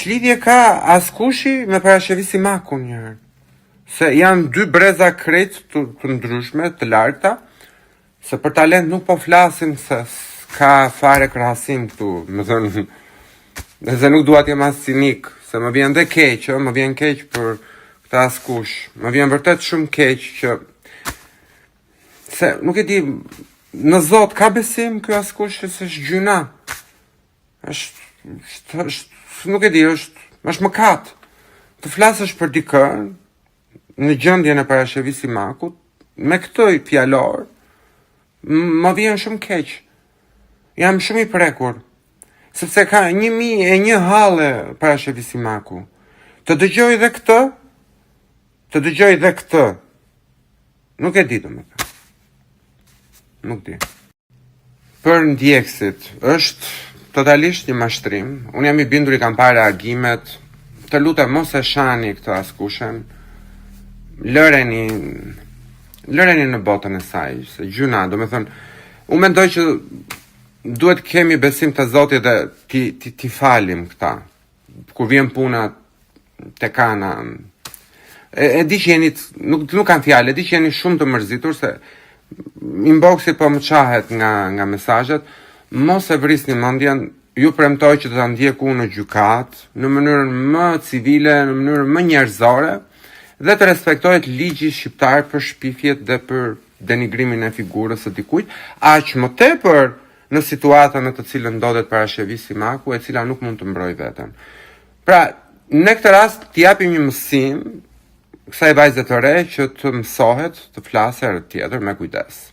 lidhje ka askushi me parashevisi Makun njëherë? Se janë dy breza krejt të ndryshme, të larta, se për talent nuk po flasim se ka fare krahasim këtu, më thënë, dhe nuk dua të jem as cinik, se më vjen dhe keq, më vjen keq për këta askush, më vjen vërtet shumë keq që se nuk e di, në Zot ka besim ky askush se është gjyna. Është nuk e di, është mëkat. Të flasësh për dikë në gjendjen e parashevisi Makut, me këtë fjalor, më vjen shumë keq. Jam shumë i prekur, sepse ka 1001 halle parashevisi Maku. Të dëgjoj dhe këtë. Nuk e di domethënë. Nuk di. Për ndjekësit, është totalisht një mashtrim. Unë jam i bindur, i kam parë reagimet. Të lutem mos e shani këtë askushen. Lëreni në botën e saj, se gjuna, domethënë, unë mendoj që duhet kemi besim të Zotit dhe ti falim këta. Kur vjen puna te kana. E di që jeni, nuk kanë fjalë, e di që jeni shumë të mërzitur, se inboxi po më qahet nga mesazhet. Mos e vrisni mendjen, ju premtoj që do ta ndjek unë në gjykat, në mënyrën më civile, në mënyrën më njerëzore, dhe të respektohet ligji shqiptar për shpifjet dhe për denigrimin e figurës së dikujt, aq më tepër në situatën në të cilën ndodhet parashevisi Maku, e cila nuk mund të mbrojë veten. Pra, në këtë rast t'i japim një mësim kësaj vajze të re që të mësohet të flasë herë tjetër me kujdes.